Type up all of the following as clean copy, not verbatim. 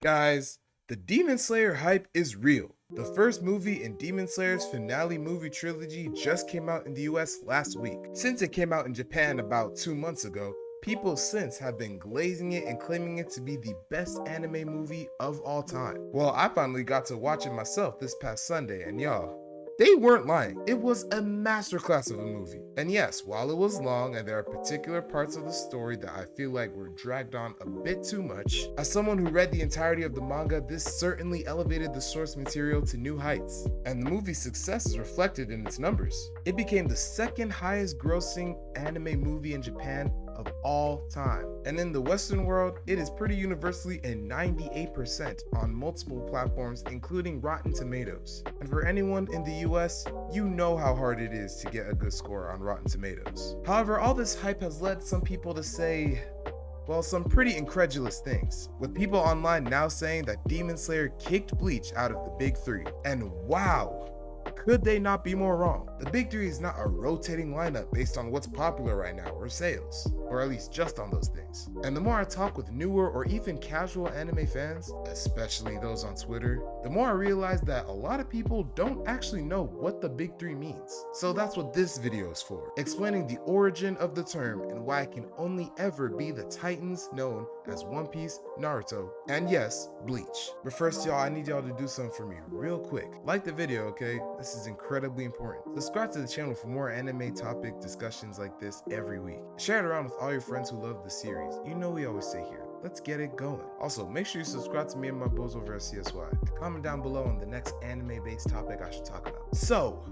Guys, the Demon Slayer hype is real. The first movie in Demon Slayer's finale movie trilogy just came out in the US last week. Since it came out in Japan about 2 months ago, people since have been glazing it and claiming it to be the best anime movie of all time. Well, I finally got to watch it myself this past Sunday, and y'all, they weren't lying. It was a masterclass of a movie. And yes, while it was long and there are particular parts of the story that I feel like were dragged on a bit too much, as someone who read the entirety of the manga, this certainly elevated the source material to new heights. And the movie's success is reflected in its numbers. It became the second highest grossing anime movie in Japan of all time. And in the Western world, it is pretty universally a 98% on multiple platforms, including Rotten Tomatoes. And for anyone in the US, you know how hard it is to get a good score on Rotten Tomatoes. However, all this hype has led some people to say, well, some pretty incredulous things, with people online now saying that Demon Slayer kicked Bleach out of the big three. And wow, could they not be more wrong? The big three is not a rotating lineup based on what's popular right now or sales, or at least just on those things. And the more I talk with newer or even casual anime fans, especially those on Twitter, the more I realize that a lot of people don't actually know what the big three means. So that's what this video is for, explaining the origin of the term and why it can only ever be the titans known as One Piece, Naruto, and yes, Bleach. But first, y'all, I need y'all to do something for me real quick. Like the video, okay? This is incredibly important. Subscribe to the channel for more anime topic discussions like this every week. Share it around with all your friends who love the series. You know we always say here, let's get it going. Also, make sure you subscribe to me and my bros over at CSY. And comment down below on the next anime-based topic I should talk about. So,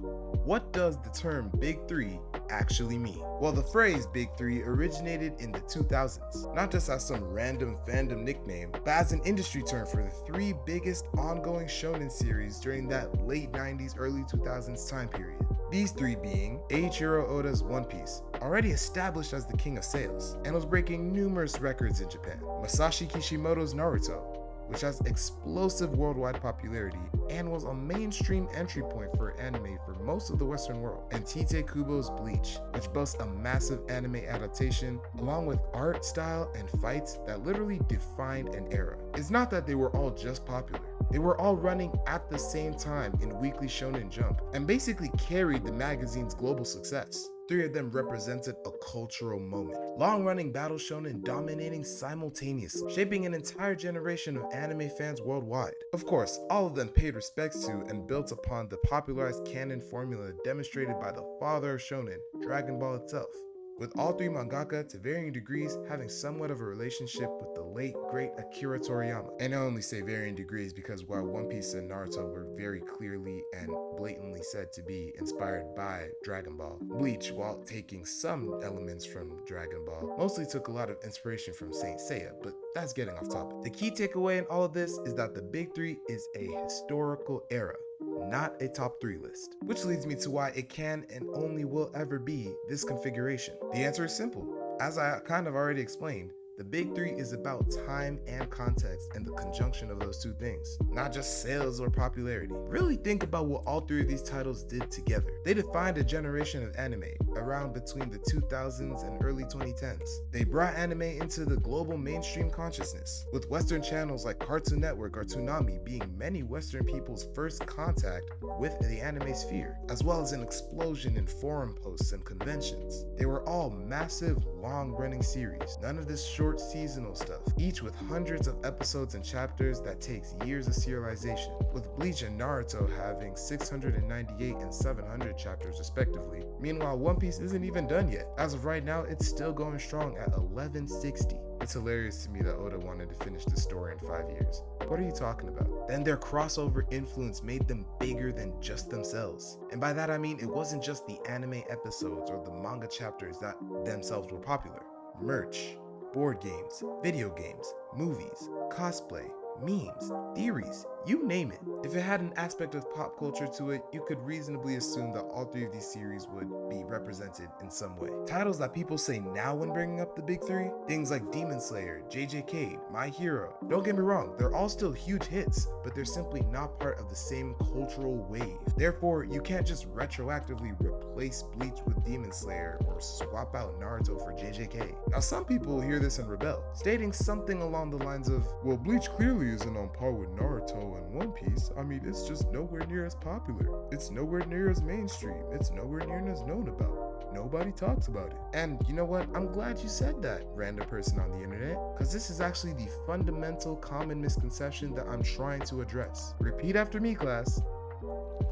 what does the term Big Three actually mean? Well, the phrase Big Three originated in the 2000s, not just as some random fandom nickname, but as an industry term for the three biggest ongoing shonen series during that late 90s, early 2000s time period. These three being Eiichiro Oda's One Piece, already established as the king of sales, and was breaking numerous records in Japan. Masashi Kishimoto's Naruto, which has explosive worldwide popularity and was a mainstream entry point for anime for most of the Western world. And Tite Kubo's Bleach, which boasts a massive anime adaptation along with art style and fights that literally defined an era. It's not that they were all just popular. They were all running at the same time in Weekly Shonen Jump and basically carried the magazine's global success. Three of them represented a cultural moment, long-running battle shonen dominating simultaneously, shaping an entire generation of anime fans worldwide. Of course, all of them paid respects to and built upon the popularized canon formula demonstrated by the father of shonen, Dragon Ball itself, with all three mangaka to varying degrees having somewhat of a relationship with the late great Akira Toriyama. And I only say varying degrees because while One Piece and Naruto were very clearly and blatantly said to be inspired by Dragon Ball, Bleach, while taking some elements from Dragon Ball, mostly took a lot of inspiration from Saint Seiya, but that's getting off topic. The key takeaway in all of this is that the Big Three is a historical era, not a top 3 list. Which leads me to why it can and only will ever be this configuration. The answer is simple. As I kind of already explained, the Big Three is about time and context and the conjunction of those two things, not just sales or popularity. Really think about what all three of these titles did together. They defined a generation of anime around between the 2000s and early 2010s. They brought anime into the global mainstream consciousness, with Western channels like Cartoon Network or Toonami being many Western people's first contact with the anime sphere, as well as an explosion in forum posts and conventions. They were all massive, long-running series, none of this short seasonal stuff, each with hundreds of episodes and chapters that takes years of serialization, with Bleach and Naruto having 698 and 700 chapters respectively. Meanwhile, One Piece isn't even done yet. As of right now, it's still going strong at 1160. It's hilarious to me that Oda wanted to finish the story in 5 years. What are you talking about? Then their crossover influence made them bigger than just themselves. And by that I mean it wasn't just the anime episodes or the manga chapters that themselves were popular. Merch, board games, video games, movies, cosplay, memes, theories, you name it. If it had an aspect of pop culture to it, you could reasonably assume that all three of these series would be represented in some way. Titles that people say now when bringing up the big three, things like Demon Slayer, JJK, My Hero. Don't get me wrong, they're all still huge hits, but they're simply not part of the same cultural wave. Therefore, you can't just retroactively replace Bleach with Demon Slayer or swap out Naruto for JJK. Now, some people will hear this and rebel, stating something along the lines of, well, Bleach clearly isn't on par with Naruto and One Piece. I mean, it's just nowhere near as popular. It's nowhere near as mainstream. It's nowhere near as known about. Nobody talks about it. And you know what? I'm glad you said that, random person on the internet, because this is actually the fundamental common misconception that I'm trying to address. Repeat after me, class.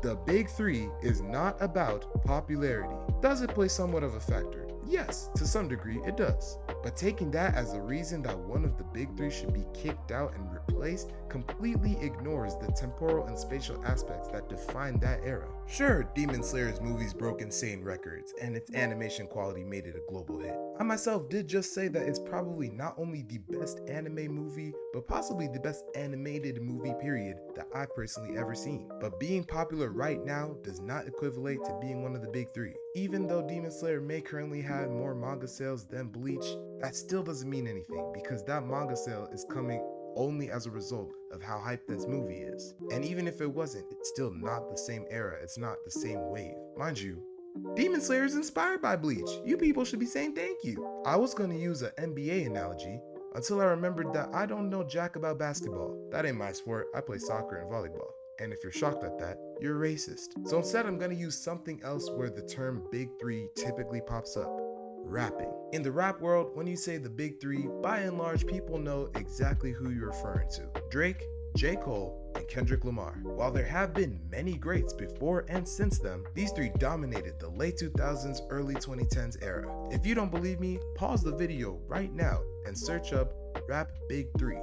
The big three is not about popularity. Does it play somewhat of a factor? Yes, to some degree it does. But taking that as a reason that one of the big three should be kicked out and replaced completely ignores the temporal and spatial aspects that define that era. Sure, Demon Slayer's movies broke insane records, and its animation quality made it a global hit. I myself did just say that it's probably not only the best anime movie, but possibly the best animated movie period that I've personally ever seen. But being popular right now does not equivalent to being one of the big three. Even though Demon Slayer may currently have more manga sales than Bleach, that still doesn't mean anything because that manga sale is coming only as a result of how hyped this movie is. And even if it wasn't, it's still not the same era, it's not the same wave. Mind you, Demon Slayer is inspired by Bleach. You people should be saying thank you. I was gonna use an NBA analogy until I remembered that I don't know jack about basketball. That ain't my sport, I play soccer and volleyball. And if you're shocked at that, you're racist. So instead I'm gonna use something else where the term big three typically pops up. Rapping. In the rap world, when you say the big three, by and large, people know exactly who you're referring to. Drake, J. Cole, and Kendrick Lamar. While there have been many greats before and since them, these three dominated the late 2000s, early 2010s era. If you don't believe me, pause the video right now and search up Rap Big Three.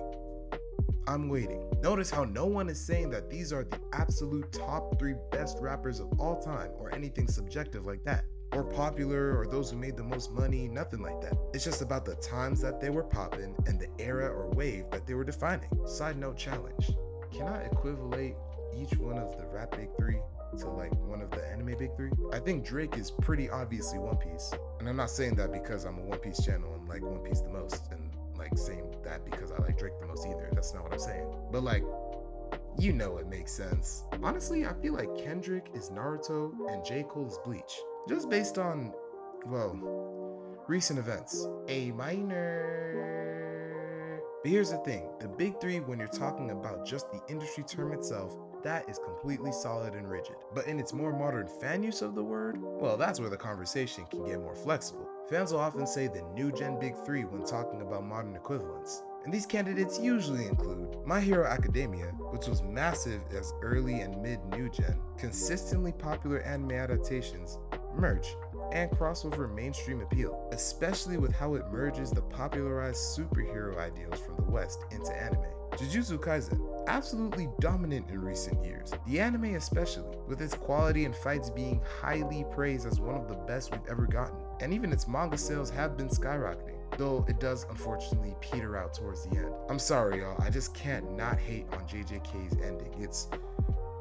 I'm waiting. Notice how no one is saying that these are the absolute top three best rappers of all time or anything subjective like that. Or popular, or those who made the most money, nothing like that. It's just about the times that they were popping and the era or wave that they were defining. Side note challenge. Can I equivalate each one of the rap big three to like one of the anime big three? I think Drake is pretty obviously One Piece. And I'm not saying that because I'm a One Piece channel and like One Piece the most, and like saying that because I like Drake the most either. That's not what I'm saying. But like, you know it makes sense. Honestly, I feel like Kendrick is Naruto and J. Cole is Bleach. Just based on, well, recent events. A minor. But here's the thing, the big three, when you're talking about just the industry term itself, that is completely solid and rigid. But in its more modern fan use of the word, well, that's where the conversation can get more flexible. Fans will often say the new gen big three when talking about modern equivalents. And these candidates usually include My Hero Academia, which was massive as early and mid new gen, consistently popular anime adaptations, merch, and crossover mainstream appeal, especially with how it merges the popularized superhero ideals from the West into anime. Jujutsu Kaisen, absolutely dominant in recent years, the anime especially, with its quality and fights being highly praised as one of the best we've ever gotten. And even its manga sales have been skyrocketing, though it does unfortunately peter out towards the end. I'm sorry y'all, I just can't not hate on JJK's ending. It's,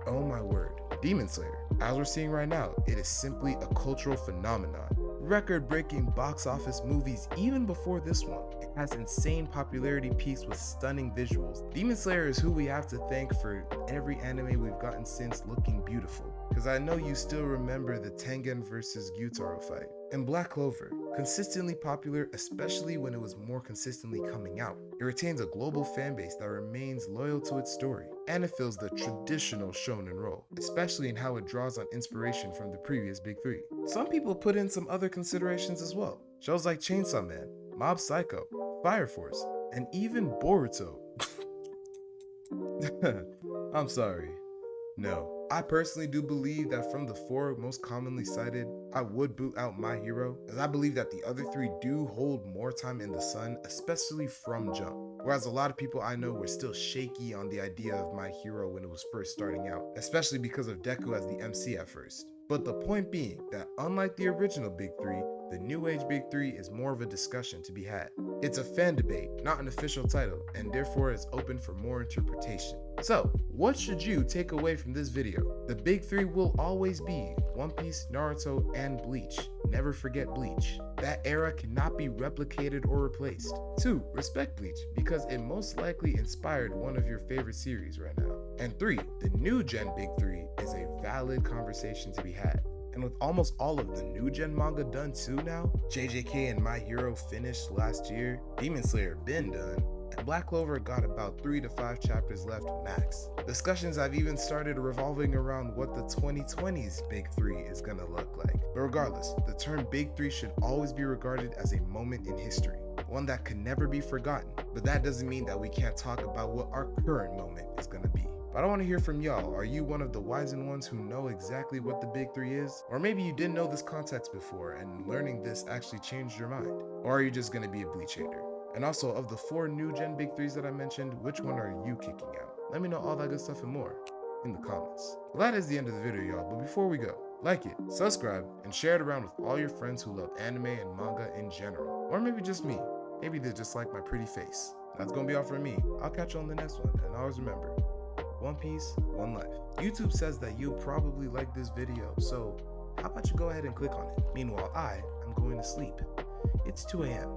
oh my word. Demon Slayer, as we're seeing right now, it is simply a cultural phenomenon. Record-breaking box office movies even before this one. It has insane popularity peaks with stunning visuals. Demon Slayer is who we have to thank for every anime we've gotten since looking beautiful. Cause I know you still remember the Tengen vs Gyutaro fight. And Black Clover, consistently popular especially when it was more consistently coming out. It retains a global fan base that remains loyal to its story, and it fills the traditional shonen role, especially in how it draws on inspiration from the previous big three. Some people put in some other considerations as well. Shows like Chainsaw Man, Mob Psycho, Fire Force, and even Boruto. I'm sorry. No. I personally do believe that from the four most commonly cited, I would boot out My Hero, as I believe that the other three do hold more time in the sun, especially from jump. whereas a lot of people I know were still shaky on the idea of My Hero when it was first starting out, especially because of Deku as the MC at first. But the point being that unlike the original Big Three, the New Age Big Three is more of a discussion to be had. It's a fan debate, not an official title, and therefore is open for more interpretation. So, what should you take away from this video? The Big Three will always be One Piece, Naruto, and Bleach. Never forget Bleach. That era cannot be replicated or replaced. 2. Respect Bleach, because it most likely inspired one of your favorite series right now. And 3. The new gen Big Three is a valid conversation to be had. And with almost all of the new gen manga done too now, JJK and My Hero finished last year, Demon Slayer been done, and Black Clover got about 3 to 5 chapters left max. Discussions have even started revolving around what the 2020s Big Three is gonna look like. But regardless, the term Big Three should always be regarded as a moment in history, one that can never be forgotten. But that doesn't mean that we can't talk about what our current moment is gonna be. But I want to hear from y'all. Are you one of the wizened ones who know exactly what the Big Three is? Or maybe you didn't know this context before and learning this actually changed your mind? Or are you just gonna be a Bleach hater? And also, of the 4 new gen Big Threes that I mentioned, which one are you kicking out? Let me know all that good stuff and more in the comments. Well, that is the end of the video, y'all. But before we go, like it, subscribe, and share it around with all your friends who love anime and manga in general. Or maybe just me. Maybe they just like my pretty face. That's gonna be all from me. I'll catch you on the next one, and always remember, one piece, one life. YouTube says that you'll probably like this video, so how about you go ahead and click on it? Meanwhile, I am going to sleep. It's 2 a.m.